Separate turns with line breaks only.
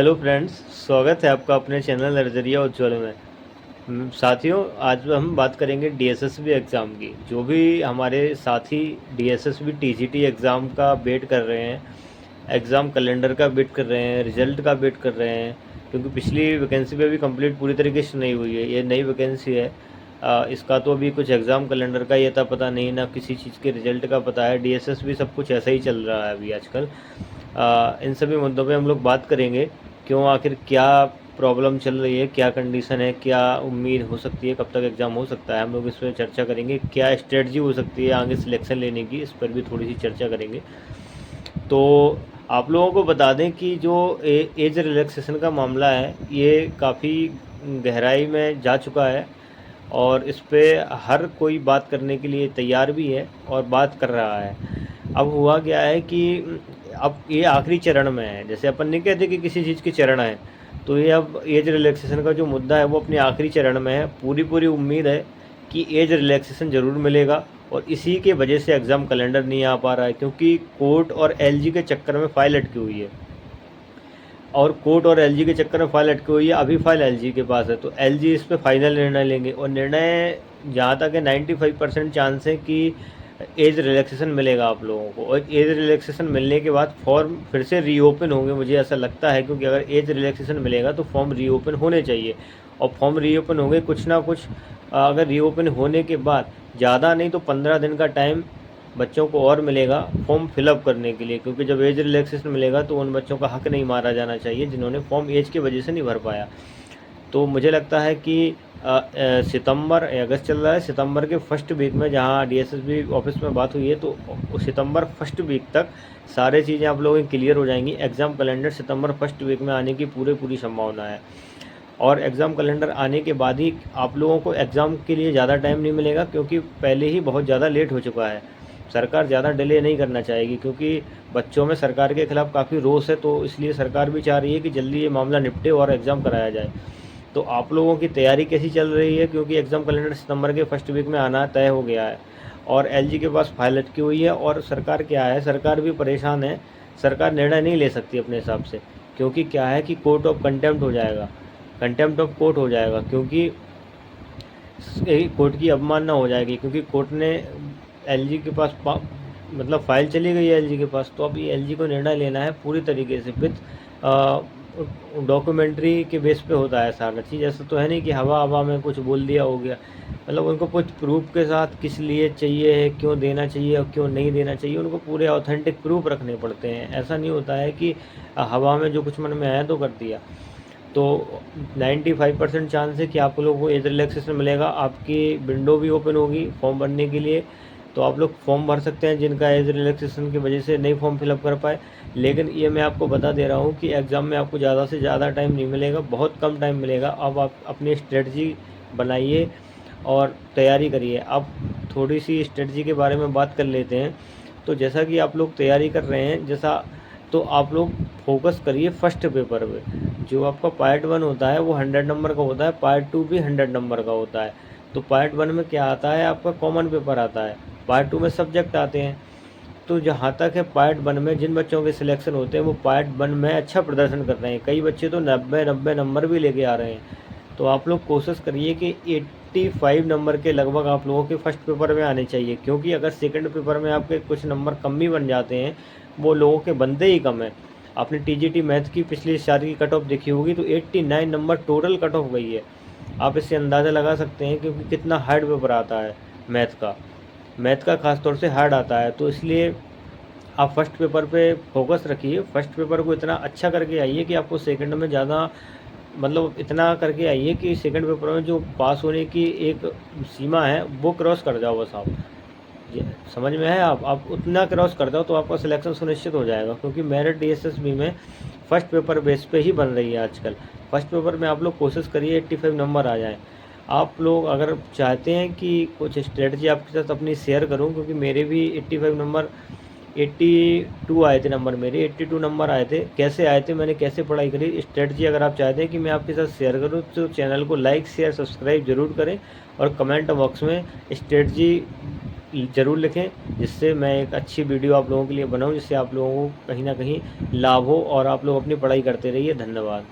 Hello friends, स्वागत है आपका अपने चैनल नज़रिया उज्ज्वल में। साथियों, आज हम बात करेंगे डीएसएसबी एग्ज़ाम की। जो भी हमारे साथी डीएसएसबी टीजीटी एग्ज़ाम का वेट कर रहे हैं, एग्ज़ाम कैलेंडर का वेट कर रहे हैं, रिज़ल्ट का वेट कर रहे हैं, क्योंकि पिछली वैकेंसी भी अभी कंप्लीट पूरी तरीके से नहीं हुई है। ये नई वैकेंसी है। इसका तो अभी कुछ एग्ज़ाम कैलेंडर का ही अता पता नहीं, ना किसी चीज़ के रिज़ल्ट का पता है। डीएसएसबी सब कुछ ऐसा ही चल रहा है अभी आजकल। इन सभी मुद्दों पे हम लोग बात करेंगे। क्यों, आखिर क्या प्रॉब्लम चल रही है, क्या कंडीशन है, क्या उम्मीद हो सकती है, कब तक एग्ज़ाम हो सकता है, हम लोग इस पर चर्चा करेंगे। क्या स्ट्रेटजी हो सकती है आगे सिलेक्शन लेने की, इस पर भी थोड़ी सी चर्चा करेंगे। तो आप लोगों को बता दें कि जो एज रिलैक्सेशन का मामला है, ये काफ़ी गहराई में जा चुका है और इस पे हर कोई बात करने के लिए तैयार भी है और बात कर रहा है। अब हुआ क्या है कि अब ये आखिरी चरण में है। जैसे अपन नहीं कहते कि किसी चीज़ के चरण है, तो ये अब एज रिलैक्सेशन का जो मुद्दा है वो अपने आखिरी चरण में है। पूरी पूरी उम्मीद है कि एज रिलैक्सेशन ज़रूर मिलेगा और इसी के वजह से एग्ज़ाम कैलेंडर नहीं आ पा रहा है, क्योंकि कोर्ट और एलजी के चक्कर में फ़ाइल अटकी हुई है। और कोर्ट और एलजी के चक्कर में फ़ाइल अटकी हुई है। अभी फ़ाइल एलजी के पास है, तो एलजी इस पे फाइनल निर्णय लेंगे और निर्णय जहाँ तक है 95% चांस है कि एज रिलैक्सेशन मिलेगा आप लोगों को। और एज रिलैक्सेशन मिलने के बाद फॉर्म फिर से रीओपन होंगे, मुझे ऐसा लगता है, क्योंकि अगर एज रिलैक्सेशन मिलेगा तो फॉर्म रीओपन होने चाहिए। और फॉर्म रीओपन होंगे कुछ ना कुछ। अगर रीओपन होने के बाद ज़्यादा नहीं तो 15 दिन का टाइम बच्चों को और मिलेगा फॉर्म फिलअप करने के लिए, क्योंकि जब एज रिलैक्सेशन मिलेगा तो उन बच्चों का हक नहीं मारा जाना चाहिए जिन्होंने फॉर्म एज की वजह से नहीं भर पाया। तो मुझे लगता है कि सितंबर अगस्त चल रहा है, सितंबर के फर्स्ट वीक में, जहां डीएसएसबी ऑफिस में बात हुई है, तो सितंबर फर्स्ट वीक तक सारे चीज़ें आप लोगों की क्लियर हो जाएंगी। एग्ज़ाम कैलेंडर सितंबर फर्स्ट वीक में आने की पूरी संभावना है। और एग्ज़ाम कैलेंडर आने के बाद ही आप लोगों को एग्ज़ाम के लिए ज़्यादा टाइम नहीं मिलेगा, क्योंकि पहले ही बहुत ज़्यादा लेट हो चुका है। सरकार ज़्यादा डिले नहीं करना चाहेगी, क्योंकि बच्चों में सरकार के खिलाफ काफ़ी रोष है, तो इसलिए सरकार भी चाह रही है कि जल्दी ये मामला निपटे और एग्ज़ाम कराया जाए। तो आप लोगों की तैयारी कैसी चल रही है, क्योंकि एग्ज़ाम कैलेंडर सितंबर के फर्स्ट वीक में आना तय हो गया है और एलजी के पास फाइल अटकी हुई है। और सरकार क्या है, सरकार भी परेशान है। सरकार निर्णय नहीं ले सकती अपने हिसाब से, क्योंकि क्या है कि कोर्ट ऑफ कंटेम्प्ट हो जाएगा, कंटेम्प्ट ऑफ कोर्ट हो जाएगा, क्योंकि कोर्ट की अवमानना हो जाएगी, क्योंकि कोर्ट ने एलजी के पास मतलब फ़ाइल चली गई है एलजी के पास। तो अभी एलजी को निर्णय लेना है पूरी तरीके से विथ डॉक्यूमेंट्री के बेस पे होता है सारा चीज़। ऐसा तो है नहीं कि हवा हवा में कुछ बोल दिया हो गया। मतलब उनको कुछ प्रूफ के साथ किस लिए चाहिए है, क्यों देना चाहिए और क्यों नहीं देना चाहिए, उनको पूरे ऑथेंटिक प्रूफ रखने पड़ते हैं। ऐसा नहीं होता है कि हवा में जो कुछ मन में आया तो कर दिया। तो 95% चांस है कि आप लोगों को एज रिलैक्सेशन मिलेगा। आपकी विंडो भी ओपन होगी फॉर्म भरने के लिए, तो आप लोग फॉर्म भर सकते हैं जिनका एज रिलैक्सेशन की वजह से नहीं फॉर्म फिलअप कर पाए। लेकिन ये मैं आपको बता दे रहा हूँ कि एग्ज़ाम में आपको ज़्यादा से ज़्यादा टाइम नहीं मिलेगा, बहुत कम टाइम मिलेगा। अब आप अपनी स्ट्रेटजी बनाइए और तैयारी करिए। अब थोड़ी सी स्ट्रेटजी के बारे में बात कर लेते हैं। तो जैसा कि आप लोग तैयारी कर रहे हैं, जैसा तो आप लोग फोकस करिए फर्स्ट पेपर पे। जो आपका पार्ट 1 होता है वो 100 नंबर का होता है, पार्ट 2 भी 100 नंबर का होता है। तो पार्ट 1 में क्या आता है, आपका कॉमन पेपर आता है, पार्ट 2 में सब्जेक्ट आते हैं। तो जहाँ तक है पार्ट 1 में जिन बच्चों के सिलेक्शन होते हैं वो पार्ट 1 में अच्छा प्रदर्शन कर रहे हैं। कई बच्चे तो 90 नंबर भी लेके आ रहे हैं। तो आप लोग कोशिश करिए कि 85 नंबर के लगभग आप लोगों के फर्स्ट पेपर में आने चाहिए, क्योंकि अगर सेकंड पेपर में आपके कुछ नंबर कम भी बन जाते हैं, वो लोगों के बनते ही कम है। आपने टीजीटी मैथ की पिछली सारी की कट ऑफ देखी होगी, तो 89 नंबर टोटल कट ऑफ गई है। आप इससे अंदाज़ा लगा सकते हैं क्योंकि कितना हार्ड पेपर आता है मैथ का खास तौर से हार्ड आता है। तो इसलिए आप फर्स्ट पेपर पे फोकस रखिए। फर्स्ट पेपर को इतना अच्छा करके आइए कि आपको सेकंड में ज़्यादा, मतलब इतना करके आइए कि सेकंड पेपर में जो पास होने की एक सीमा है वो क्रॉस कर जाओ बस आप। ये समझ में है, आप उतना क्रॉस कर जाओ तो आपका सिलेक्शन सुनिश्चित हो जाएगा, क्योंकि मेरिट डीएसएसबी में फर्स्ट पेपर बेस पे ही बन रही है आजकल। फर्स्ट पेपर में आप लोग कोशिश करिए 85 नंबर आ जाएँ। आप लोग अगर चाहते हैं कि कुछ स्ट्रेटजी आपके साथ अपनी शेयर करूं, क्योंकि मेरे भी 85 नंबर 82 आए थे, नंबर मेरे 82 नंबर आए थे। कैसे आए थे, मैंने कैसे पढ़ाई करी, स्ट्रेटजी अगर आप चाहते हैं कि मैं आपके साथ शेयर करूं, तो चैनल को लाइक शेयर सब्सक्राइब ज़रूर करें और कमेंट बॉक्स में स्ट्रेटजी ज़रूर लिखें, जिससे मैं एक अच्छी वीडियो आप लोगों के लिए बनाऊँ, जिससे आप लोगों को कहीं न कहीं लाभ हो और आप लोग अपनी पढ़ाई करते रहिए। धन्यवाद।